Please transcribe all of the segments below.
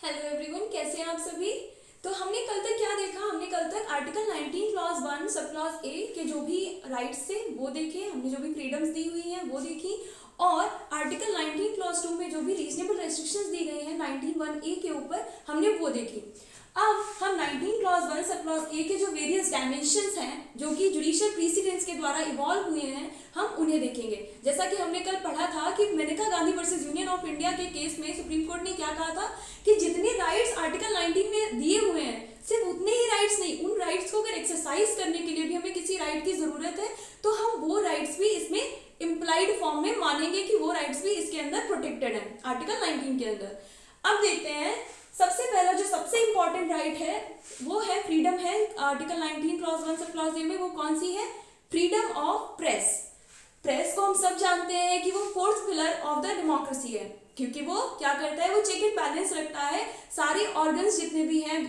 Hello everyone, कैसे हैं आप सभी। तो हमने कल तक क्या देखा। हमने कल तक आर्टिकल 19 क्लॉज 1 सब क्लॉज ए के जो भी राइट्स थे वो देखे, हमने जो भी फ्रीडम्स दी हुई हैं वो देखी, और आर्टिकल 19 क्लॉज 2 में जो भी रीजनेबल रेस्ट्रिक्शंस दी गई हैं 19(1) ए के ऊपर हमने वो देखी। अब हम 19 क्लॉज 1 सब क्लॉज ए के जो वेरियस डायमेंशंस हैं जो कि जुडिशियल प्रीसिडेंस के द्वारा इवॉल्व हुए हैं हम उन्हें देखेंगे। जैसा कि हमने कल पढ़ा था कि Maneka Gandhi versus Union of India के केस में सुप्रीम कोर्ट ने क्या कहा था कि जितने राइट्स आर्टिकल 19 में दिए हुए हैं सिर्फ उतने ही राइट्स नहीं, उन राइट्स को अगर एक्सरसाइज करने के लिए भी हमें किसी राइट की जरूरत है तो हम वो राइट्स भी इसमें इम्प्लाइड फॉर्म में मानेंगे कि वो राइट्स भी इसके अंदर प्रोटेक्टेड है आर्टिकल 19 के अंदर। अब देखते हैं सबसे पहला जो सबसे इंपॉर्टेंट राइट है वो है फ्रीडम है आर्टिकल 19 क्लॉज 1 सब क्लॉज ए में। वो कौन सी है? Freedom of press. प्रेस को हम सब जानते हैं कि वो fourth pillar of the democracy है, क्योंकि वो क्या करता है, वो चेक एंड बैलेंस रखता है सारे ऑर्गन्स जितने भी हैं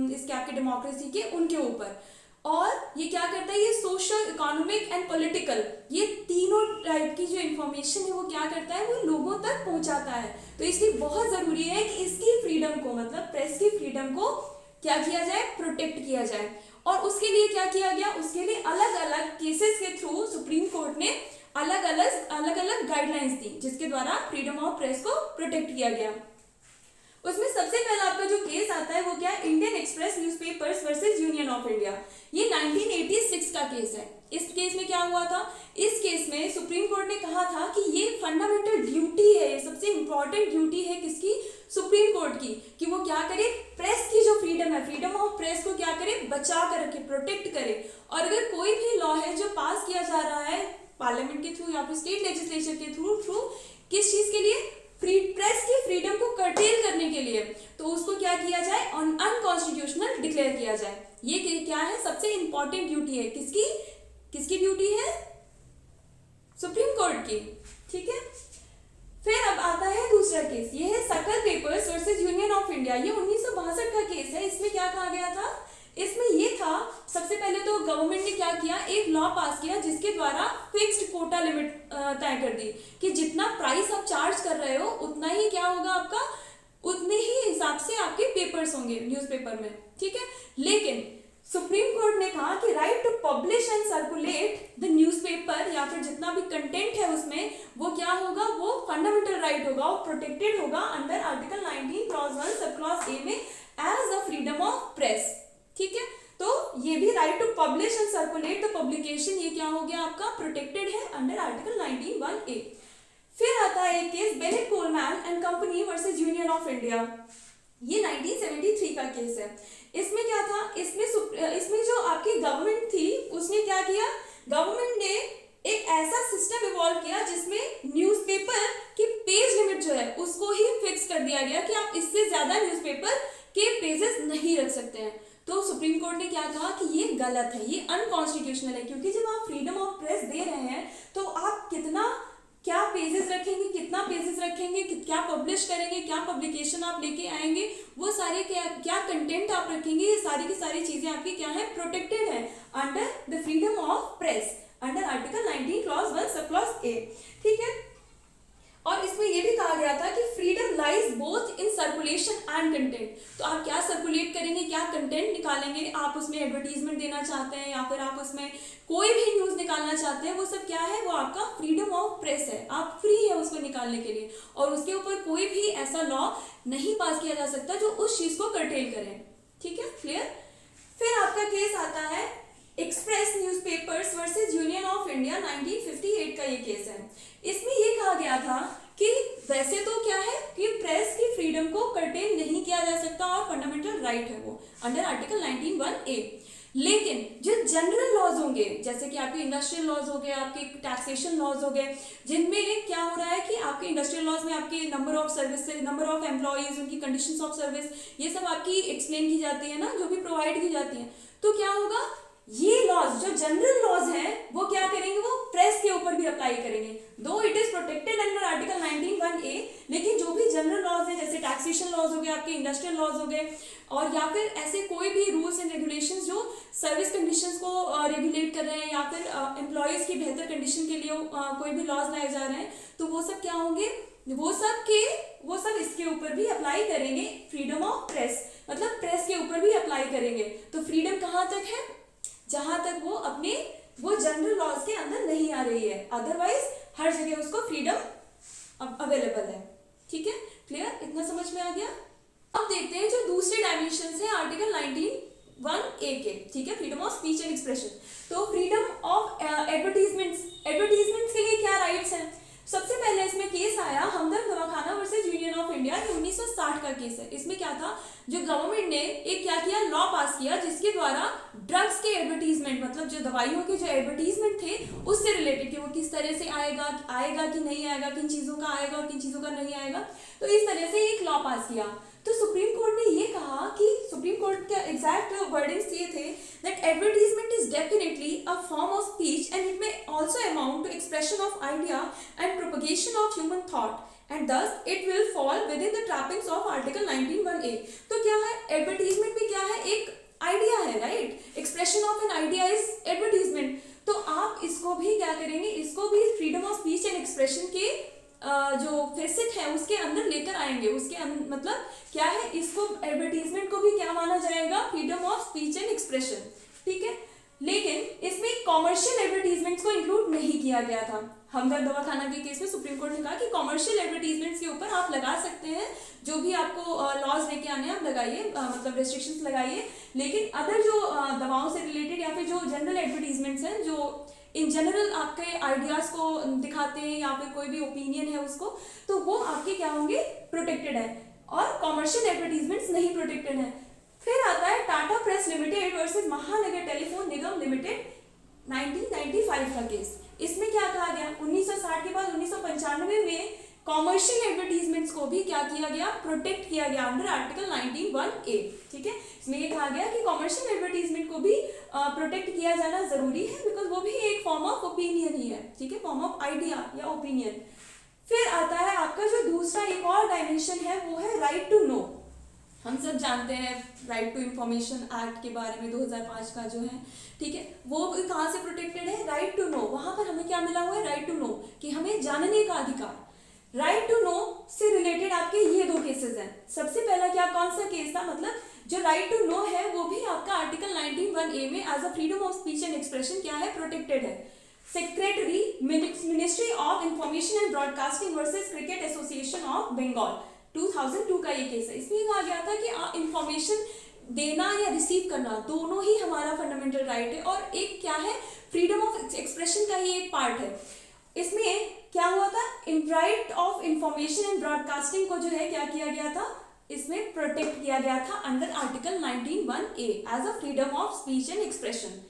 इसके आपके डेमोक्रेसी के उनके ऊपर। और ये क्या करता है, ये सोशल, इकोनॉमिक एंड पॉलिटिकल, ये तीनों टाइप की जो इंफॉर्मेशन है वो क्या करता है, वो लोगों तक पहुंचाता है। तो इसलिए बहुत जरूरी है कि इसकी फ्रीडम को, मतलब प्रेस की फ्रीडम को क्या किया जाए, प्रोटेक्ट किया जाए। और उसके लिए क्या किया गया, उसके लिए अलग अलग केसेस के थ्रू सुप्रीम कोर्ट ने अलग अलग गाइडलाइंस दी जिसके द्वारा फ्रीडम ऑफ प्रेस को प्रोटेक्ट किया गया। उसमें सबसे पहला आपका जो केस आता है वो क्या है, Indian express newspapers versus Union of India. ये 1986 का केस है। इस केस में क्या हुआ था, इस केस में सुप्रीम कोर्ट ने कहा था कि ये फंडामेंटल ड्यूटी है, ये सबसे इंपॉर्टेंट ड्यूटी है किसकी, सुप्रीम कोर्ट की, कि वो क्या करे, प्रेस की जो फ्रीडम है, फ्रीडम ऑफ प्रेस को क्या करे, बचा कर रखे, प्रोटेक्ट करे। और अगर कोई भी लॉ है जो पास किया जा रहा है पार्लियामेंट के थ्रू या फिर स्टेट लेजिस्लेचर के थ्रू किस चीज के लिए, प्रेस की फ्रीडम को कर्टेल करने के लिए, तो उसको क्या किया जाए, अनकॉन्स्टिट्यूशनल डिक्लेयर किया जाए। ये क्या है, सबसे इंपॉर्टेंट ड्यूटी है किसकी, किसकी ड्यूटी है, सुप्रीम कोर्ट की। ठीक है। फिर अब आता है दूसरा केस, ये है सकल papers versus Union of India. ये 1962 का केस है। इसमें क्या कहा गया था, इसमें ये था, सबसे पहले तो गवर्नमेंट ने क्या किया, एक लॉ पास किया जिसके द्वारा फिक्स्ड कोटा लिमिट तय कर दी कि जितना प्राइस आप चार्ज कर रहे हो उतना ही क्या होगा आपका, उतने ही हिसाब से आपके पेपर्स होंगे न्यूज़पेपर में। ठीक है। लेकिन सुप्रीम कोर्ट ने कहा कि right to publish and circulate the newspaper या फिर जितना भी कंटेंट है उसमें वो क्या होगा, वो फंडामेंटल राइट होगा, वो प्रोटेक्टेड होगा अंडर आर्टिकल 19 क्लॉज 1 सब क्लॉज ए में as a freedom of press. ठीक है। तो ये भी right to publish and circulate the publication, ये क्या हो गया आपका, प्रोटेक्टेड है अंडर आर्टिकल 19(1)(a। फिर आता है एक case Bennett Coleman and company versus Union of India. ये 1973 का केस है। इसमें क्या था, इसमें जो आपकी गवर्नमेंट थी उसने क्या किया, गवर्नमेंट ने एक ऐसा सिस्टम इवॉल्व किया जिसमें न्यूज़पेपर की पेज लिमिट जो है उसको ही फिक्स कर दिया गया कि आप इससे ज्यादा न्यूज़पेपर के पेजेस नहीं रख सकते हैं। तो सुप्रीम कोर्ट ने क्या कहा कि ये गलत है, ये अनकॉन्स्टिट्यूशनल है, क्योंकि जब आप फ्रीडम ऑफ प्रेस दे रहे हैं तो आप कितना, क्या पेजेस रखेंगे, कितना पेजेस रखेंगे, क्या पब्लिश करेंगे, क्या पब्लिकेशन आप लेके आएंगे, वो सारे क्या कंटेंट आप रखेंगे, ये सारी की सारी चीजें आपकी क्या है, प्रोटेक्टेड है under the freedom of press under article 19 clause 1 सब क्लॉज ए। ठीक है। और इसमें यह भी कहा गया था कि freedom lies both in circulation and content. तो आप क्या सर्कुलेट करेंगे, क्या कंटेंट निकालेंगे, आप उसमें एडवर्टीजमेंट देना चाहते हैं या फिर आप उसमें कोई भी न्यूज निकालना चाहते हैं, वो सब क्या है, वो आपका फ्रीडम ऑफ प्रेस है, आप फ्री है उसको निकालने के लिए। और उसके ऊपर कोई भी ऐसा लॉ नहीं पास किया जा सकता जो उस चीज को कर्टेल करे। ठीक है, क्लियर। फिर आपका केस आता है express newspapers versus Union of India, 1958 का ये केस है। इसमें ये कहा गया था कि वैसे तो क्या है कि प्रेस की फ्रीडम को कर्टेल नहीं किया जा सकता और फंडामेंटल राइट है वो अंडर आर्टिकल 19(1)(a। लेकिन जो जनरल लॉज होंगे, जैसे कि आपके इंडस्ट्रियल लॉज हो गए, आपके टैक्सेशन लॉज हो गए, जिनमें क्या हो रहा है कि आपके इंडस्ट्रियल लॉज में आपके number of service, number of employees, उनकी कंडीशंस ऑफ सर्विस, ये सब आपकी एक्सप्लेन की जाती है ना, जो भी प्रोवाइड की जाती है। तो क्या होगा, ये लॉज जो जनरल लॉज हैं वो क्या करेंगे, वो प्रेस के ऊपर भी अप्लाई करेंगे, दो it is protected under article 19(1)(a। लेकिन जो भी जनरल लॉज है, जैसे टैक्सेशन लॉज हो गए, आपके इंडस्ट्रियल लॉज हो गए, और या फिर ऐसे कोई भी रूल्स एंड रेगुलेशंस जो सर्विस कंडीशंस को रेगुलेट कर रहे हैं या फिर एम्प्लॉयज की बेहतर कंडीशन के लिए कोई भी लॉज लाए जा रहे हैं, तो वो सब क्या होंगे, वो सब इसके ऊपर भी अप्लाई करेंगे फ्रीडम अब देखते हैं जो दूसरे डायमेंशन है आर्टिकल 19(1)(a) के, ठीक है, freedom of speech and expression. तो फ्रीडम ऑफ एडवर्टीजमेंट्स के लिए क्या राइट्स हैं? सबसे पहले इसमें केस आया हमदर्द दवाखाना वर्सेस यूनियन ऑफ इंडिया, ये 1960 का केस है। इसमें क्या था, जो गवर्नमेंट ने एक क्या किया, लॉ पास किया जिसके द्वारा ड्रग्स के एडवर्टीजमेंट, मतलब जो दवाइयों के जो एडवर्टीजमेंट थे उससे रिलेटेड कि वो किस तरह से आएगा कि नहीं आएगा, किन चीजों का आएगा और किन चीजों का नहीं आएगा, तो इस तरह से एक लॉ पास किया। तो सुप्रीम कोर्ट ने ये कहा कि सुप्रीम कोर्ट के एग्जैक्ट वर्डिंग्स ये थे that advertisement is definitely a form of speech and it may also amount to expression of idea and propagation of human thought and thus it will fall within the trappings of article 19(1)(a)। तो क्या है, advertisement भी क्या है, एक idea है, right, expression of an idea is advertisement. तो आप इसको भी क्या करेंगे, इसको भी freedom of speech and expression के जो फेसिट है उसके अंदर लेकर आएंगे, उसके मतलब क्या है, इसको एडवर्टीजमेंट को भी क्या माना जाएगा, freedom of speech and expression, ठीक है। लेकिन इसमें कॉमर्शियल एडवर्टीजमेंट्स को इंक्लूड नहीं किया गया था। हमदर्द दवाखाना के केस में सुप्रीम कोर्ट ने कहा कि कॉमर्शियल एडवर्टीजमेंट्स के ऊपर आप लगा सकते हैं, जो भी आपको लॉज लेके आने हैं आप लगाइए, मतलब रेस्ट्रिक्शंस लगाइए, लेकिन अदर जो दवाओं से रिलेटेड या फिर जो जनरल एडवर्टीजमेंट्स हैं जो इन जनरल आपके आइडियाज को दिखाते हैं या फिर कोई भी ओपिनियन है उसको, तो वो आपके क्या होंगे, प्रोटेक्टेड है, और कॉमर्शियल एडवर्टीजमेंट्स नहीं प्रोटेक्टेड है। फिर आता है टाटा प्रेस लिमिटेड वर्सेस महानगर टेलीफोन निगम लिमिटेड 1995 का केस। इसमें क्या कहा गया, 1960 के बाद 1995 में कॉमर्शियल एडवर्टीजमेंट्स को भी क्या किया गया, प्रोटेक्ट किया गया अंडर आर्टिकल 19(1)(a), ठीक है। इसमें ये कहा गया कि कॉमर्शियल एडवर्टीजमेंट को भी प्रोटेक्ट किया जाना जरूरी है, बिकॉज वो भी एक फॉर्म ऑफ ओपिनियन ही है, ठीक है, फॉर्म ऑफ आइडिया या ओपिनियन। फिर आता है आपका जो दूसरा एक और डायमेंशन है, वो है राइट टू नो। हम सब जानते हैं राइट टू इंफॉर्मेशन एक्ट के बारे में 2005 का जो है, ठीक है, वो कहाँ से प्रोटेक्टेड है, राइट टू नो। वहां पर हमें क्या मिला हुआ है, राइट टू नो, कि हमें जानने का अधिकार। राइट टू नो से रिलेटेड आपके ये दो केसेस हैं। सबसे पहला क्या, कौन सा केस था, मतलब जो राइट टू नो है वो भी आपका आर्टिकल 19(1)(a) में as a freedom of speech and expression क्या है, प्रोटेक्टेड है। Secretary Ministry of Information and Broadcasting versus Cricket Association of Bengal 2002 का ये केस है। इसमें कहा गया था कि इंफॉर्मेशन देना या रिसीव करना दोनों ही हमारा फंडामेंटल राइट है, और एक क्या है, फ्रीडम ऑफ एक्सप्रेशन का ही एक पार्ट है। इसमें क्या हुआ था, right of Information and broadcasting को जो है क्या किया गया था, इसमें प्रोटेक्ट किया गया था under article 19(1)(a) as a freedom of speech and expression.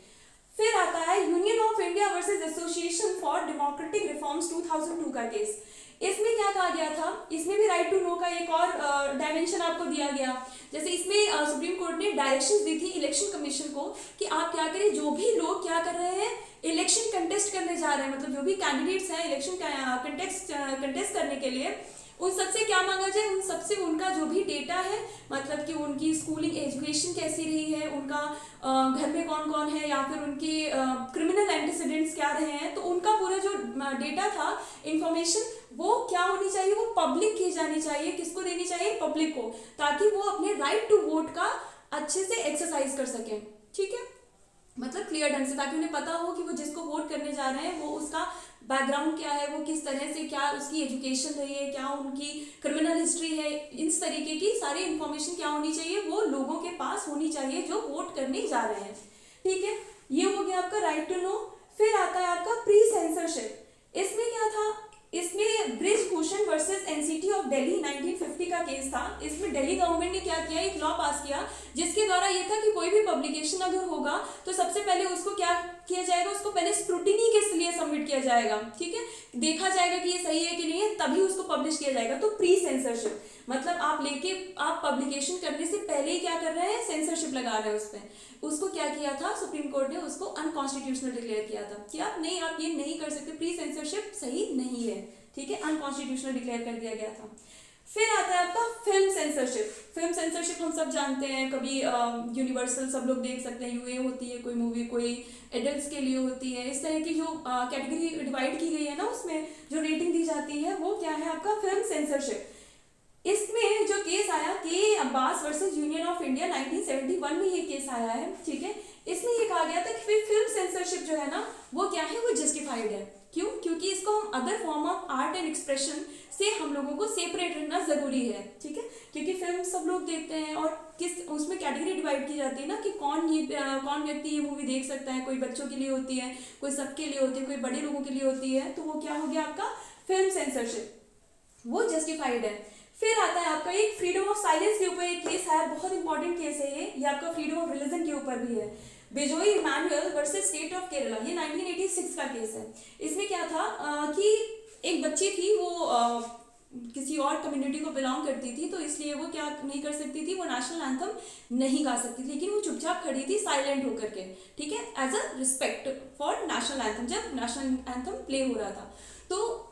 फिर आता है Union of India versus Association for Democratic Reforms 2002 का केस। इसमें क्या कहा गया था, इसमें भी राइट टू नो का एक और डायमेंशन आपको दिया गया। जैसे इसमें सुप्रीम कोर्ट ने डायरेक्शंस दी थी इलेक्शन कमीशन को कि आप क्या करें, जो भी लोग क्या कर रहे हैं, इलेक्शन कंटेस्ट करने जा रहे हैं, मतलब जो भी कैंडिडेट्स हैं इलेक्शन कंटेस्ट करने के लिए, उन सबसे क्या मांगा जाए, उन सबसे उनका जो भी डेटा है, मतलब कि उनकी स्कूलिंग एजुकेशन कैसी रही है, उनका घर में कौन कौन है, या फिर उनके क्रिमिनल एंटीसीडेंट्स क्या रहे हैं, तो उनका पूरा जो डेटा था, इंफॉर्मेशन, वो क्या होनी चाहिए, वो पब्लिक की जानी चाहिए। किसको देनी चाहिए, पब्लिक को, ताकि वो अपने राइट टू वोट का अच्छे से एक्सरसाइज कर सकें, ठीक है, मतलब क्लियर ढंग से, ताकि उन्हें पता हो कि वो जिसको वोट करने जा रहे हैं वो उसका बैकग्राउंड क्या है, वो किस तरह से, क्या उसकी एजुकेशन रही है, क्या उनकी क्रिमिनल हिस्ट्री है, इस तरीके की सारी इंफॉर्मेशन क्या होनी चाहिए, वो लोगों के पास होनी चाहिए जो वोट करने जा रहे हैं, ठीक है। ये हो गया आपका राइट टू नो। फिर आता है आपका प्री सेंसरशिप। इसमें क्या था, इसमें Brijbhushan versus NCT of Delhi 1950 का केस था। इसमें दिल्ली गवर्नमेंट ने क्या किया, एक लॉ पास किया जिसके द्वारा ये था कि कोई भी पब्लिकेशन अगर होगा तो सबसे पहले उसको क्या किया जाएगा, उसको पहले स्क्रूटिनी के लिए सबमिट किया जाएगा, ठीक है, देखा जाएगा कि ये सही है कि नहीं है, तभी उसको पब्लिश किया जाएगा। तो प्री सेंसरशिप मतलब आप पब्लिकेशन करने से पहले ही क्या कर रहे हैं, सेंसरशिप लगा रहे हैं उस पर। उसको क्या किया था, सुप्रीम कोर्ट ने उसको अनकॉन्स्टिट्यूशनल डिक्लेयर किया था कि आप ये नहीं कर सकते, प्री सेंसरशिप सही नहीं है, ठीक है, अनकॉन्स्टिट्यूशनल डिक्लेयर कर दिया गया था। फिर आता है आपका फिल्म सेंसरशिप। फिल्म सेंसरशिप हम सब जानते हैं, कभी यूनिवर्सल सब लोग देख सकते हैं, यूए होती है कोई मूवी, कोई एडल्ट्स के लिए होती है, इस तरह की जो कैटेगरी डिवाइड की गई है ना, उसमें जो रेटिंग दी जाती है वो क्या है आपका फिल्म सेंसरशिप। इसमें जो केस आया के Abbas versus Union of India 1971 में ये केस आया है, ठीक है। इसमें ये कहा गया था कि फिल्म सेंसरशिप जो है ना वो क्या है, वो जस्टिफाइड है, क्यों? क्योंकि इसको हम other form of art and expression से हम लोगों को सेपरेट रखना जरूरी है, ठीक है। क्योंकि फिल्म सब लोग देखते हैं और किस उसमें कैटेगरी डिवाइड की जाती है ना कि कौन व्यक्ति ये मूवी देख सकता है। कोई बच्चों के लिए होती है, कोई सबके लिए होती है, कोई बड़े लोगों के लिए होती है। तो वो क्या हो गया आपका फिल्म सेंसरशिप, वो जस्टिफाइड है। फिर आता है आपका एक फ्रीडम ऑफ साइलेंस के ऊपर एक केस है, बहुत इंपॉर्टेंट केस है ये आपका फ्रीडम ऑफ रिलीजन के ऊपर भी है। Bijoe Emmanuel versus state of Kerala, ये 1986 का केस है। इसमें क्या था कि एक बच्ची थी, वो किसी और कम्युनिटी को बिलोंग करती थी, तो इसलिए वो क्या नहीं कर सकती थी, वो नेशनल एंथम नहीं गा सकती थी, लेकिन वो चुपचाप खड़ी थी साइलेंट होकर के, ठीक है, as a respect for national anthem, जब नेशनल एंथम प्ले हो रहा था। तो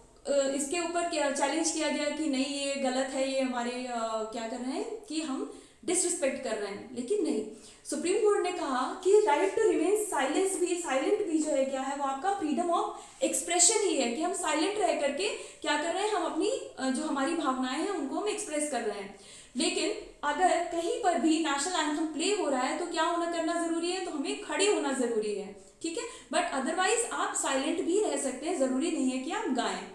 इसके ऊपर चैलेंज किया गया कि नहीं ये गलत है, ये हमारे क्या कर रहे हैं कि हम डिसरिस्पेक्ट कर रहे हैं। लेकिन नहीं, सुप्रीम कोर्ट ने कहा कि राइट टू रिमेन साइलेंट भी जो है क्या है, वो आपका फ्रीडम ऑफ एक्सप्रेशन ही है कि हम साइलेंट रह करके क्या कर रहे हैं, हम अपनी जो हमारी भावनाएं हैं उनको हम एक्सप्रेस कर रहे हैं। लेकिन अगर कहीं पर भी नेशनल एंथम प्ले हो रहा है तो क्या होना करना जरूरी है, तो हमें खड़े होना जरूरी है, ठीक है। बट अदरवाइज आप साइलेंट भी रह सकते हैं, जरूरी नहीं है कि आप गाएं।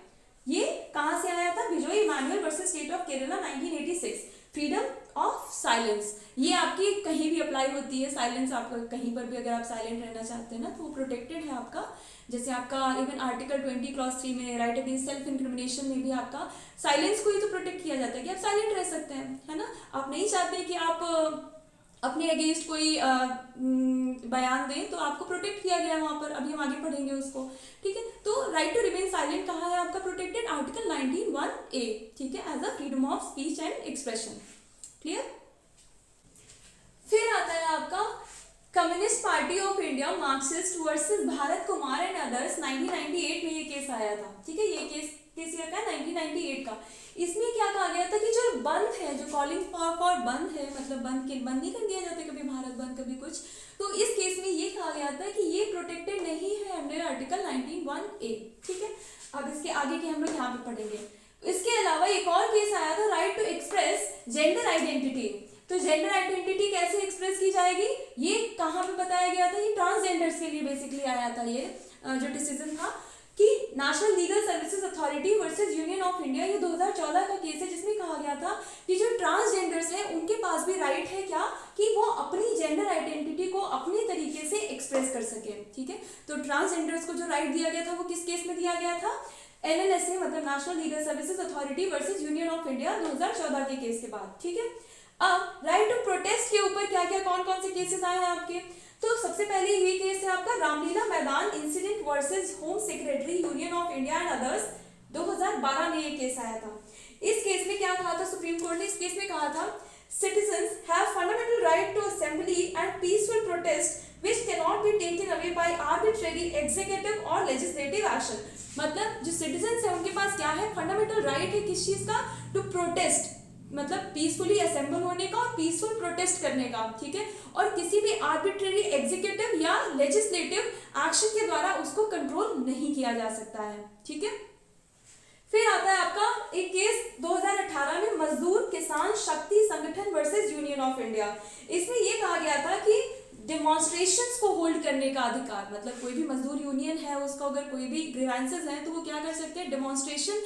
ये कहां से आया था? Bijoe Emmanuel versus state of Kerala 1986, freedom of silence. ये आपकी कहीं भी अप्लाई होती है, साइलेंस आपका कहीं पर भी अगर आप साइलेंट रहना चाहते हैं ना तो वो प्रोटेक्टेड है आपका। जैसे आपका इवन आर्टिकल 20 क्लॉज 3 में राइट अगेंस्ट सेल्फ इंक्रिमिनेशन में भी आपका साइलेंस को ही तो प्रोटेक्ट किया जाता है कि आप साइलेंट रह सकते हैं, है ना। आप नहीं चाहते कि आप अपने अगेंस्ट कोई बयान दें, तो आपको प्रोटेक्ट किया गया वहां पर, अभी हम आगे पढ़ेंगे उसको, ठीक है। तो राइट टू रिमेन साइलेंट कहाँ है आपका प्रोटेक्टेड? आर्टिकल 19(1)(a), ठीक है, as a freedom of speech and expression. Clear? फिर आता है आपका Communist Party of India Marxist versus Bharat Kumar and others, 1998 में ये केस आया था, ठीक है। ये केस ईयर का 1998 का। इसमें क्या कहा गया था कि जो बंद है, जो कॉलिंग फॉर बंद है, मतलब बंद नहीं कर दिया जाता कभी भारत बंद कभी कुछ, तो इस केस में ये कहा गया था कि ये प्रोटेक्टेड नहीं है अंडर आर्टिकल 19(1)(a), ठीक है। अब इसके आगे के हम लोग यहाँ पे पढ़ेंगे। इसके अलावा एक और केस आया था, right to express gender identity. तो जेंडर आइडेंटिटी कैसे एक्सप्रेस की जाएगी, ये कहाँ पे बताया गया था? ये ट्रांसजेंडर्स के लिए बेसिकली आया था ये जो डिसीजन था कि national legal services authority versus Union of India, ये 2014 का केस है, जिसमें कहा गया था कि जो ट्रांसजेंडर्स हैं उनके पास भी राइट है क्या कि वो अपनी जेंडर आइडेंटिटी को अपने तरीके से एक्सप्रेस कर सके, ठीक है। तो ट्रांसजेंडर्स को जो राइट दिया गया था वो किस केस में दिया गया था? NLSA मतलब national legal services authority versus Union of India 2014 के केस के बाद, ठीक है। अब राइट टू प्रोटेस्ट के ऊपर क्या क्या कौन कौन से केसेस आए हैं आपके? तो सबसे पहले ये केस है आपका रामलीला मैदान incident versus home secretary union of India and others, 2012 में ये केस आया था। इस केस में क्या कहा था सुप्रीम कोर्ट ने? इस केस में कहा था citizens have fundamental right to assembly and peaceful protest which cannot be taken away by arbitrary executive or legislative action। मतलब जो सिटीजन्स है उनके पास क्या है? फंडामेंटल राइट है किस चीज का? टू प्रोटेस्ट, मतलब पीसफुली असेंबल होने का और पीसफुल प्रोटेस्ट करने का, ठीक है। और किसी भी आर्बिट्रेरी एग्जीक्यूटिव या लेजिस्लेटिव एक्शन के द्वारा उसको कंट्रोल नहीं किया जा सकता है, ठीक है। फिर आता है आपका एक केस 2018 में मजदूर किसान शक्ति संगठन वर्सेस यूनियन ऑफ इंडिया। इसमें यह कहा गया था कि डेमोन्स्ट्रेशंस को होल्ड करने का अधिकार, मतलब कोई भी मजदूर यूनियन है उसका अगर कोई भी ग्रीवेंसेस हैं तो वो क्या कर सकते हैं? डेमोन्स्ट्रेशन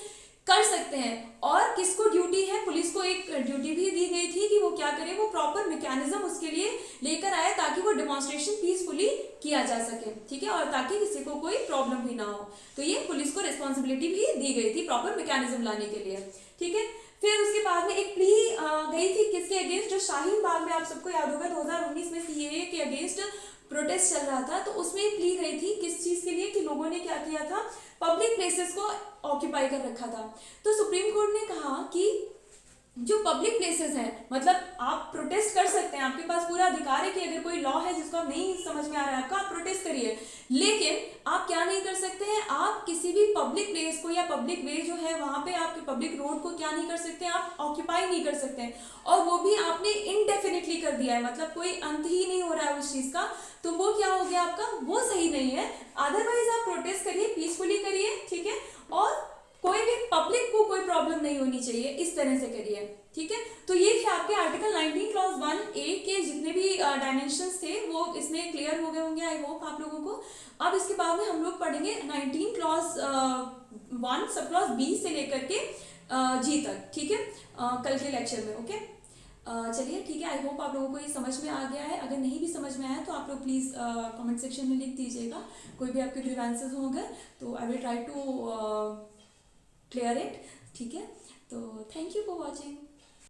कर सकते हैं। और किसको ड्यूटी है? पुलिस को एक ड्यूटी भी दी गई थी कि वो क्या करे, वो प्रॉपर मैकेनिज्म उसके लिए लेकर आए ताकि वो डेमोन्स्ट्रेशन पीसफुली किया जा सके, ठीक है, और ताकि किसी को कोई प्रॉब्लम भी ना हो। तो ये पुलिस को रिस्पॉन्सिबिलिटी भी दी गई थी प्रॉपर मैकेनिज्म लाने के लिए, ठीक है। फिर उसके बाद में एक प्ली गई थी किसके अगेंस्ट? जो शाहीन बाग में आप सबको याद होगा 2019 में CAA के अगेंस्ट प्रोटेस्ट चल रहा था, तो उसमें प्ली गई थी किस चीज के लिए कि लोगों ने क्या किया था? पब्लिक प्लेसेस को ऑक्यूपाई कर रखा था। तो सुप्रीम कोर्ट ने कहा कि जो पब्लिक प्लेसेस हैं, मतलब आप प्रोटेस्ट कर सकते हैं, आपके पास पूरा अधिकार है कि अगर कोई लॉ है जिसको आप नहीं समझ में आ रहा है आपका, आप प्रोटेस्ट करिए, लेकिन आप क्या नहीं कर सकते हैं? आप किसी भी पब्लिक प्लेस को या पब्लिक वे जो है वहां पे आपके पब्लिक रोड को क्या नहीं कर सकते? आप ऑक्यूपाई नहीं कर सकते हैं, और वो भी आपने इनडेफिनिटली कर दिया है, मतलब कोई अंत ही नहीं हो रहा है उस चीज का, तो वो क्या हो गया आपका? वो सही नहीं है। अदरवाइज आप प्रोटेस्ट करिए, पीसफुली करिए, ठीक है, और कोई भी पब्लिक को कोई प्रॉब्लम नहीं होनी चाहिए, इस तरह से करिए, ठीक है। तो ये थे आपके आर्टिकल 19 क्लॉज 1A के जितने भी डायमेंशंस थे वो इसमें क्लियर हो गए होंगे आई होप आप लोगों को। अब इसके बाद में हम लोग पढ़ेंगे 19 क्लॉज 1 सब क्लॉज B से लेकर के G तक, ठीक है, कल के लेक्चर में। ओके, चलिए ठीक है, आई होप आप लोगों को ये समझ में आ गया है। अगर नहीं भी समझ में आया तो आप लोग प्लीज़ कमेंट सेक्शन में लिख दीजिएगा, कोई भी आपके ग्रीवेंसेस होंगे तो I will try to clear it, ठीक है। तो थैंक यू फॉर वॉचिंग।